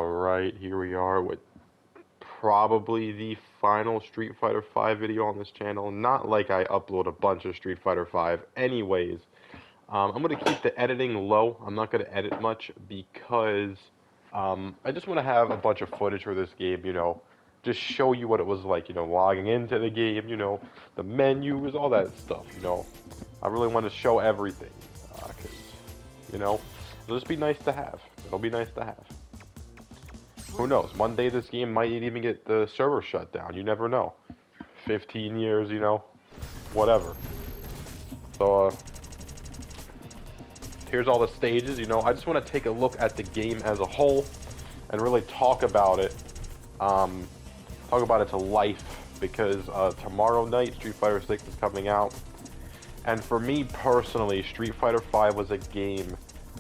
Alright, here we are with probably the final Street Fighter V video on this channel. Not like I upload a bunch of Street Fighter V anyways. I'm going to keep the editing low. I'm not going to edit much because I just want to have a bunch of footage for this game, you know. Just show you what it was like, you know, logging into the game, you know, the menus, all that stuff, you know. I really want to show everything, because, you know, it'll just be nice to have. It'll be nice to have. Who knows? One day this game might even get the server shut down. You never know. 15 years, you know, whatever. So, here's all the stages, you know. I just want to take a look at the game as a whole and really talk about it. Talk about it to life, because tomorrow night Street Fighter 6 is coming out. And for me personally, Street Fighter V was a game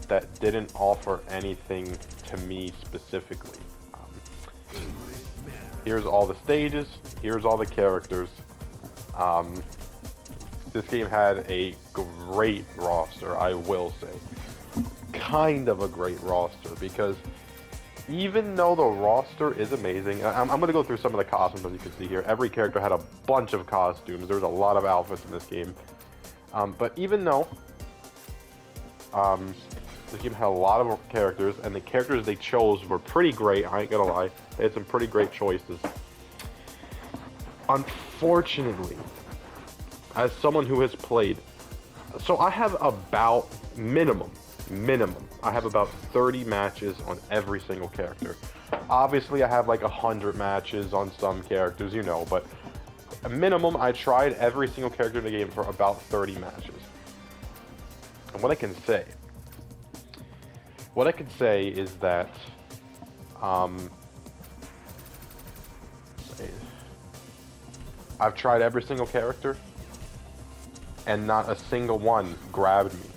that didn't offer anything to me specifically. Here's all the stages, here's all the characters. This game had a great roster, I will say. Kind of a great roster, because even though the roster is amazing, I'm going to go through some of the costumes as you can see here. Every character had a bunch of costumes, there's a lot of outfits in this game. But even though this game had a lot of characters, and the characters they chose were pretty great, I ain't gonna lie. They had some pretty great choices. Unfortunately, as someone who has played, so I have about minimum, I have about 30 matches on every single character. Obviously, I have like 100 matches on some characters, you know, but a minimum, I tried every single character in the game for about 30 matches. And what I can say is that, I've tried every single character, and not a single one grabbed me.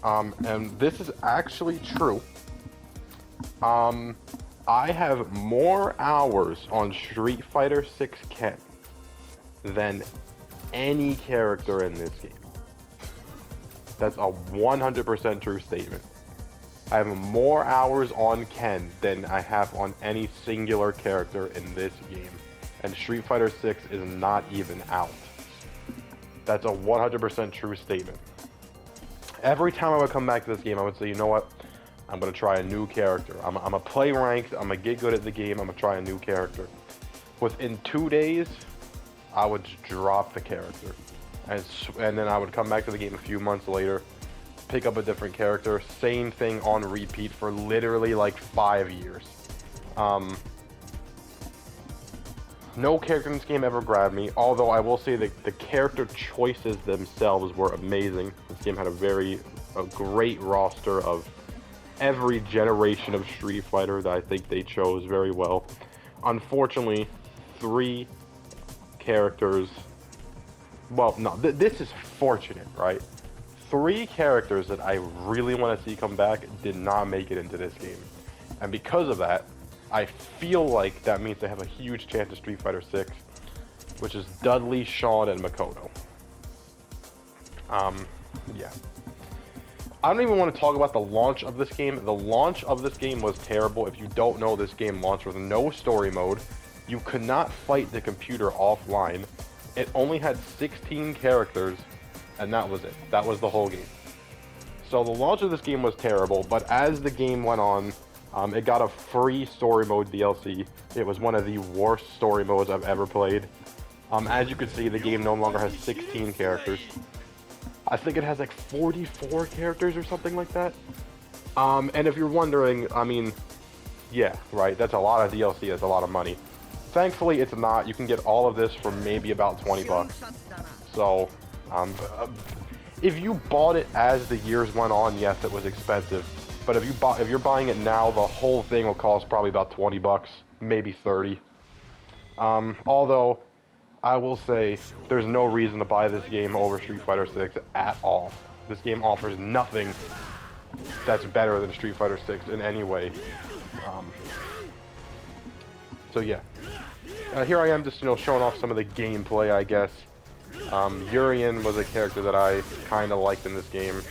And this is actually true. I have more hours on Street Fighter 6 Ken than any character in this game. That's a 100% true statement. I have more hours on Ken than I have on any singular character in this game. And Street Fighter 6 is not even out. That's a 100% true statement. Every time I would come back to this game, I would say, you know what? I'm going to try a new character. I'm going to play ranked. I'm going to get good at the game. I'm going to try a new character. Within 2 days, I would just drop the character. And then I would come back to the game a few months later, pick up a different character. Same thing on repeat for literally like 5 years. No character in this game ever grabbed me, although I will say that the character choices themselves were amazing. This game had a great roster of every generation of Street Fighter that I think they chose very well. Unfortunately, 3 characters, well, no, this is fortunate, right? 3 characters that I really want to see come back did not make it into this game. And because of that, I feel like that means they have a huge chance of Street Fighter 6, which is Dudley, Shawn, and Makoto. Yeah. I don't even want to talk about the launch of this game. The launch of this game was terrible. If you don't know, this game launched with no story mode. You could not fight the computer offline. It only had 16 characters, and that was it. That was the whole game. So the launch of this game was terrible, but as the game went on, it got a free story mode DLC. It was one of the worst story modes I've ever played. As you can see, the game no longer has 16 characters. I think it has like 44 characters or something like that. And if you're wondering, I mean, yeah, right, that's a lot of DLC, that's a lot of money. Thankfully, it's not. You can get all of this for maybe about 20 bucks. So, if you bought it as the years went on, yes, it was expensive. But if you're buying it now, the whole thing will cost probably about 20 bucks, maybe 30. Although, I will say, there's no reason to buy this game over Street Fighter 6 at all. This game offers nothing that's better than Street Fighter 6 in any way. So yeah. Here I am just, you know, showing off some of the gameplay, I guess. Urien was a character that I kind of liked in this game.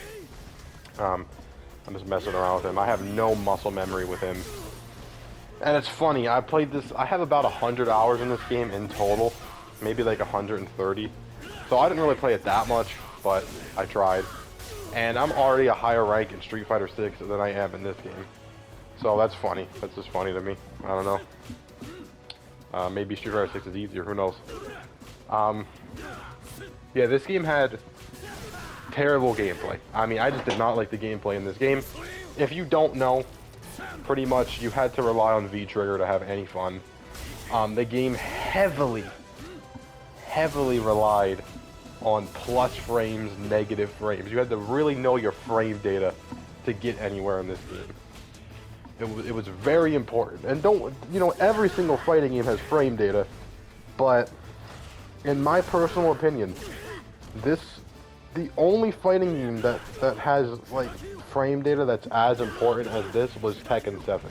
I'm just messing around with him. I have no muscle memory with him. And it's funny, I played this, I have about 100 hours in this game in total, maybe like 130. So I didn't really play it that much, but I tried. And I'm already a higher rank in Street Fighter 6 than I am in this game. So that's funny. That's just funny to me. I don't know. Maybe Street Fighter 6 is easier, who knows. Yeah, this game had terrible gameplay. I mean, I just did not like the gameplay in this game. If you don't know, pretty much you had to rely on V-Trigger to have any fun. The game heavily relied on plus frames, negative frames. You had to really know your frame data to get anywhere in this game. It was very important. And don't, you know, every single fighting game has frame data, but in my personal opinion, the only fighting game that has like frame data that's as important as this was Tekken 7.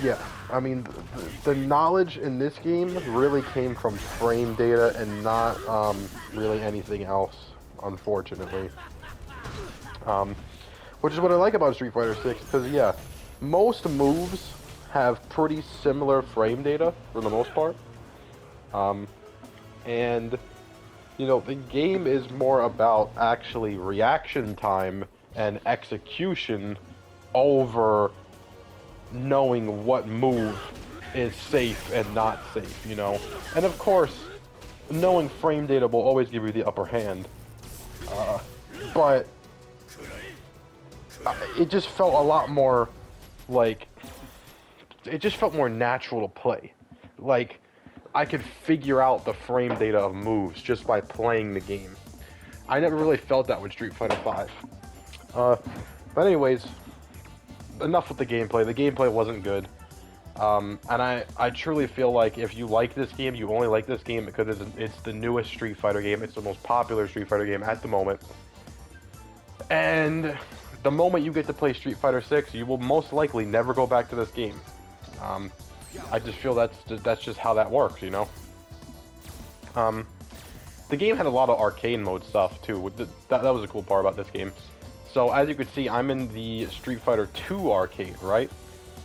Yeah, I mean, the knowledge in this game really came from frame data and not really anything else, unfortunately. Which is what I like about Street Fighter 6, because yeah, most moves have pretty similar frame data for the most part. And you know, the game is more about actually reaction time and execution over knowing what move is safe and not safe, you know. And of course, knowing frame data will always give you the upper hand. But it just felt a lot more like, it just felt more natural to play. Like, I could figure out the frame data of moves just by playing the game. I never really felt that with Street Fighter V. But anyways, enough with the gameplay. The gameplay wasn't good. And I truly feel like if you like this game, you only like this game because it's the newest Street Fighter game. It's the most popular Street Fighter game at the moment. And the moment you get to play Street Fighter 6, you will most likely never go back to this game. I just feel that's just how that works, you know? The game had a lot of arcade mode stuff, too. That was a cool part about this game. So, as you can see, I'm in the Street Fighter 2 arcade, right?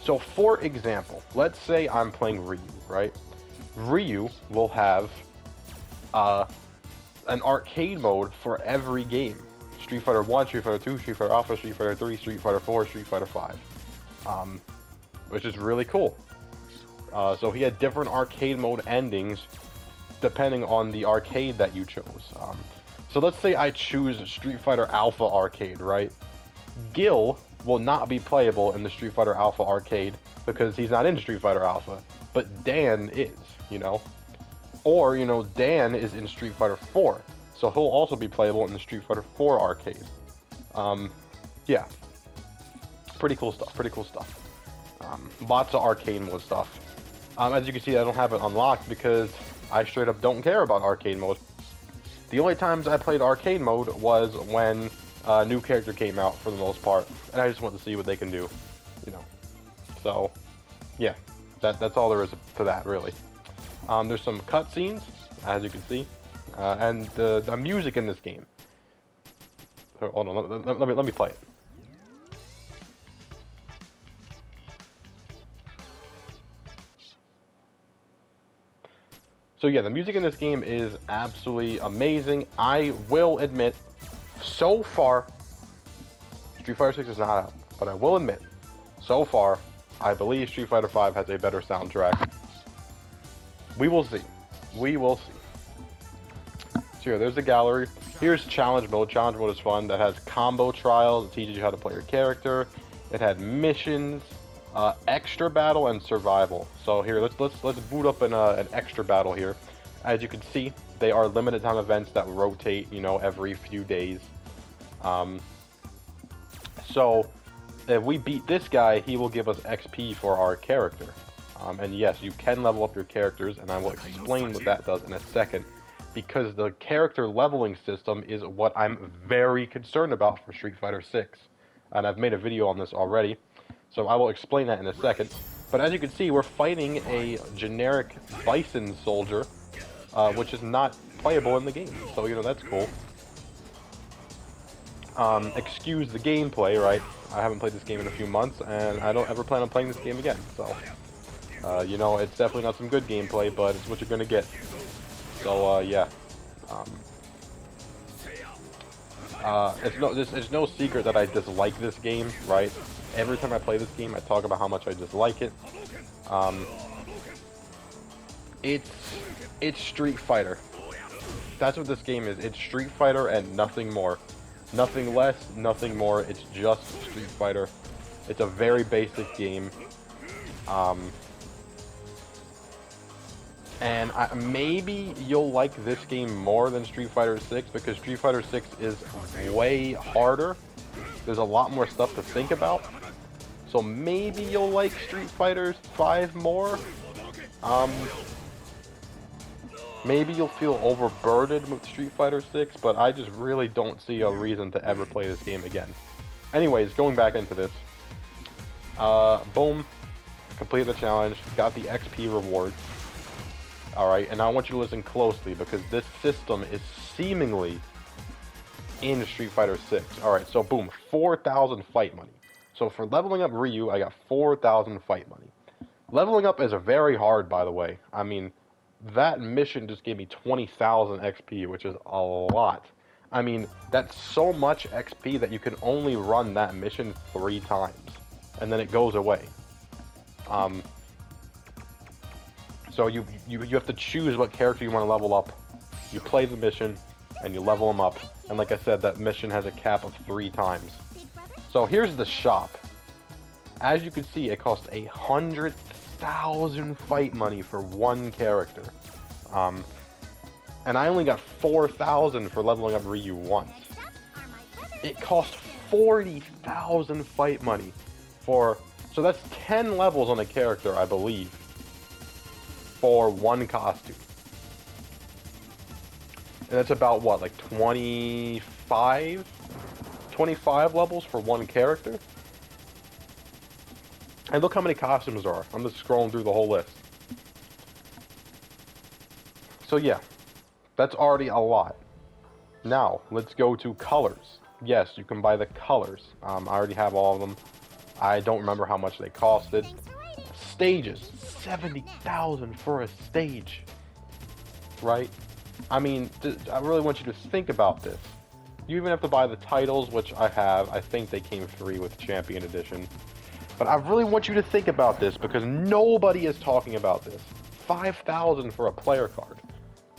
So, for example, let's say I'm playing Ryu, right? Ryu will have an arcade mode for every game. Street Fighter 1, Street Fighter 2, Street Fighter Alpha, Street Fighter 3, Street Fighter 4, Street Fighter 5. Which is really cool. So he had different arcade mode endings depending on the arcade that you chose. So let's say I choose Street Fighter Alpha arcade, right? Gil will not be playable in the Street Fighter Alpha arcade because he's not in Street Fighter Alpha, but Dan is, you know? Or, you know, Dan is in Street Fighter 4, so he'll also be playable in the Street Fighter 4 arcade. Yeah. Pretty cool stuff, pretty cool stuff. Lots of arcade mode stuff. As you can see, I don't have it unlocked because I straight up don't care about arcade mode. The only times I played arcade mode was when a new character came out, for the most part, and I just want to see what they can do, you know. So, yeah, that's all there is to that, really. There's some cutscenes, as you can see, and the music in this game. So, hold on, let me play it. So yeah, the music in this game is absolutely amazing. I will admit, so far, Street Fighter 6 is not out, but I will admit, so far, I believe Street Fighter V has a better soundtrack. We will see. We will see. So here, there's the gallery. Here's challenge mode. Challenge mode is fun. That has combo trials. It teaches you how to play your character. It had missions. Extra battle and survival. So here, let's boot up an extra battle here. As you can see, they are limited time events that rotate, you know, every few days. So if we beat this guy, he will give us XP for our character. And yes, you can level up your characters, and I will explain what that does in a second. Because the character leveling system is what I'm very concerned about for Street Fighter 6. And I've made a video on this already. So I will explain that in a second. But as you can see, we're fighting a generic Bison soldier, which is not playable in the game. So, you know, that's cool. Excuse the gameplay, right? I haven't played this game in a few months, and I don't ever plan on playing this game again, so... you know, it's definitely not some good gameplay, but it's what you're gonna get. So, yeah. It's no secret that I dislike this game, right? Every time I play this game, I talk about how much I dislike it. It's Street Fighter. That's what this game is. It's Street Fighter and nothing more. Nothing less, nothing more. It's just Street Fighter. It's a very basic game. And maybe you'll like this game more than Street Fighter 6 because Street Fighter 6 is way harder. There's a lot more stuff to think about. So maybe you'll like Street Fighter 5 more. Maybe you'll feel overburdened with Street Fighter 6, but I just really don't see a reason to ever play this game again. Anyways, going back into this. Boom. Completed the challenge. Got the XP reward. Alright, and I want you to listen closely because this system is seemingly in Street Fighter 6. Alright, so boom, 4,000 fight money. So for leveling up Ryu, I got 4,000 fight money. Leveling up is very hard, by the way. I mean, that mission just gave me 20,000 XP, which is a lot. I mean, that's so much XP that you can only run that mission 3 times. And then it goes away. So you have to choose what character you want to level up. You play the mission, and you level them up. And like I said, that mission has a cap of 3 times. So here's the shop. As you can see, it costs 100,000 fight money for 1 character. And I only got 4,000 for leveling up Ryu once. It costs 40,000 fight money for... So that's 10 levels on a character, I believe, for 1 costume. And that's about, what, like 25 levels for 1 character? And look how many costumes there are. I'm just scrolling through the whole list. So yeah, that's already a lot. Now, let's go to colors. Yes, you can buy the colors. I already have all of them. I don't remember how much they costed. Stages, 70,000 for a stage. Right? I mean, I really want you to think about this. You even have to buy the titles, which I have. I think they came free with Champion Edition. But I really want you to think about this because nobody is talking about this. 5,000 for a player card.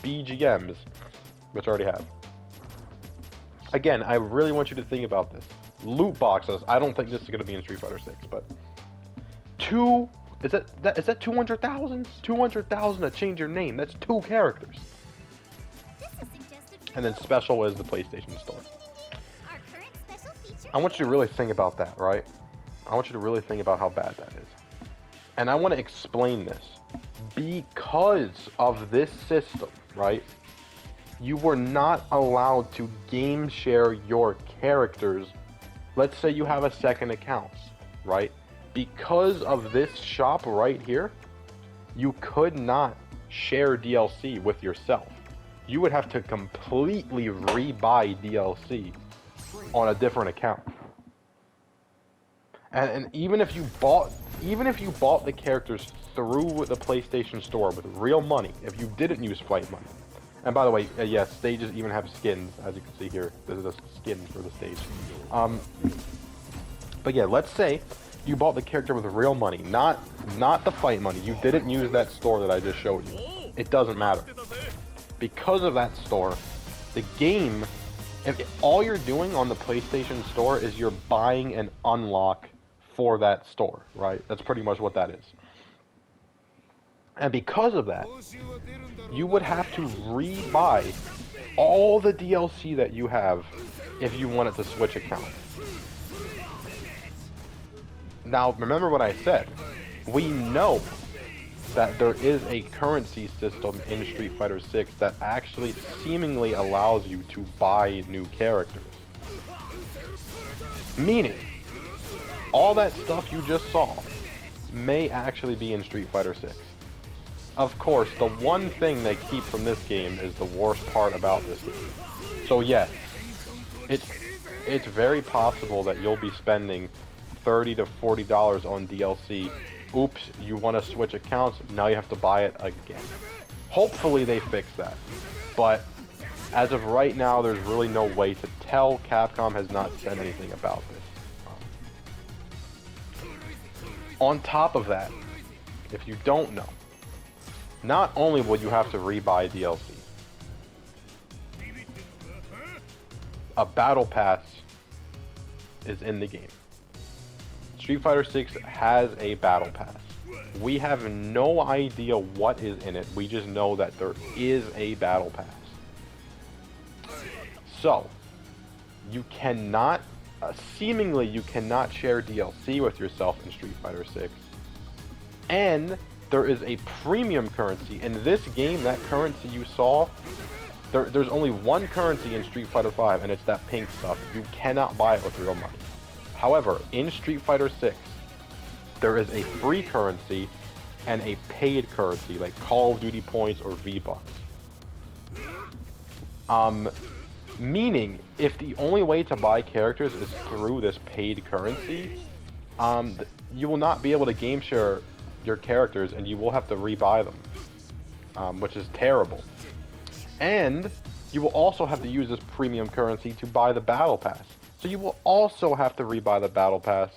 BGMs, which I already have. Again, I really want you to think about this. Loot boxes. I don't think this is going to be in Street Fighter 6, but is that 200,000? 200,000 to change your name. That's 2 characters. And then special is the PlayStation Store. I want you to really think about that, right? I want you to really think about how bad that is. And I want to explain this. Because of this system, right? You were not allowed to game share your characters. Let's say you have a second account, right? Because of this shop right here, you could not share DLC with yourself. You would have to completely rebuy DLC on a different account. And even if you bought the characters through the PlayStation Store with real money, if you didn't use flight money, and by the way, yes, stages even have skins, as you can see here. This is a skin for the stage. But yeah, let's say you bought the character with real money, not the fight money. You didn't use that store that I just showed you. It doesn't matter. Because of that store, the game, all you're doing on the PlayStation Store is you're buying an unlock for that store, right? That's pretty much what that is. And because of that, you would have to rebuy all the DLC that you have if you wanted to switch accounts. Now, remember what I said. We know that there is a currency system in Street Fighter 6 that actually seemingly allows you to buy new characters. Meaning, all that stuff you just saw may actually be in Street Fighter 6. Of course, the one thing they keep from this game is the worst part about this game. So yes, it's it's very possible that you'll be spending $30 to $40 on DLC. Oops, you want to switch accounts, now you have to buy it again. Hopefully they fix that. But as of right now, there's really no way to tell. Capcom has not said anything about this. On top of that, if you don't know, not only will you have to rebuy DLC, a battle pass is in the game. Street Fighter 6 has a battle pass. We have no idea what is in it. We just know that there is a battle pass. So, you cannot, seemingly you cannot share DLC with yourself in Street Fighter 6. And there is a premium currency. In this game, that currency you saw, there's only one currency in Street Fighter V, and it's that pink stuff. You cannot buy it with real money. However, in Street Fighter 6, there is a free currency and a paid currency, like Call of Duty points or V-Bucks. Meaning, if the only way to buy characters is through this paid currency, you will not be able to game share your characters, and you will have to rebuy them, which is terrible. And you will also have to use this premium currency to buy the battle pass. So you will also have to rebuy the battle pass,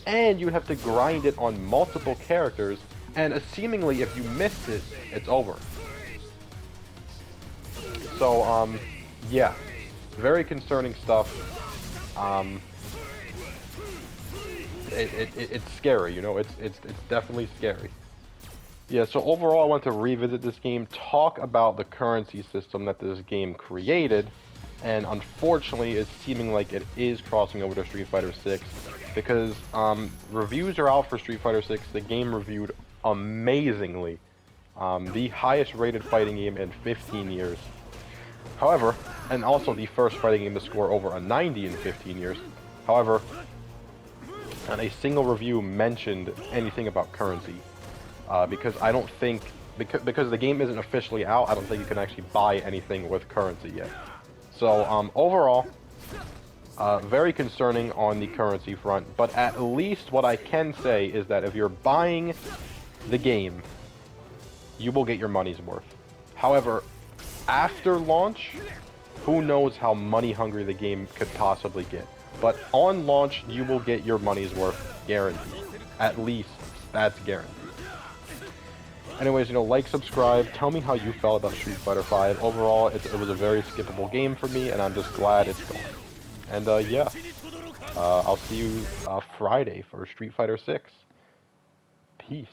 and you have to grind it on multiple characters, and seemingly if you missed it, it's over. So, yeah, very concerning stuff. It's scary, you know, it's definitely scary. Yeah, so overall I want to revisit this game, talk about the currency system that this game created, and unfortunately it's seeming like it is crossing over to Street Fighter 6, because reviews are out for Street Fighter 6. The game reviewed amazingly, the highest rated fighting game in 15 years. However, and also the first fighting game to score over a 90 in 15 years. However, not a single review mentioned anything about currency. Because I don't think, because the game isn't officially out, I don't think you can actually buy anything with currency yet. So, overall, very concerning on the currency front, but at least what I can say is that if you're buying the game, you will get your money's worth. However, after launch, who knows how money hungry the game could possibly get. But on launch, you will get your money's worth, guaranteed. At least, that's guaranteed. Anyways, you know, like, subscribe, tell me how you felt about Street Fighter V. Overall, it was a very skippable game for me, and I'm just glad it's gone. And, yeah, I'll see you Friday for Street Fighter 6. Peace.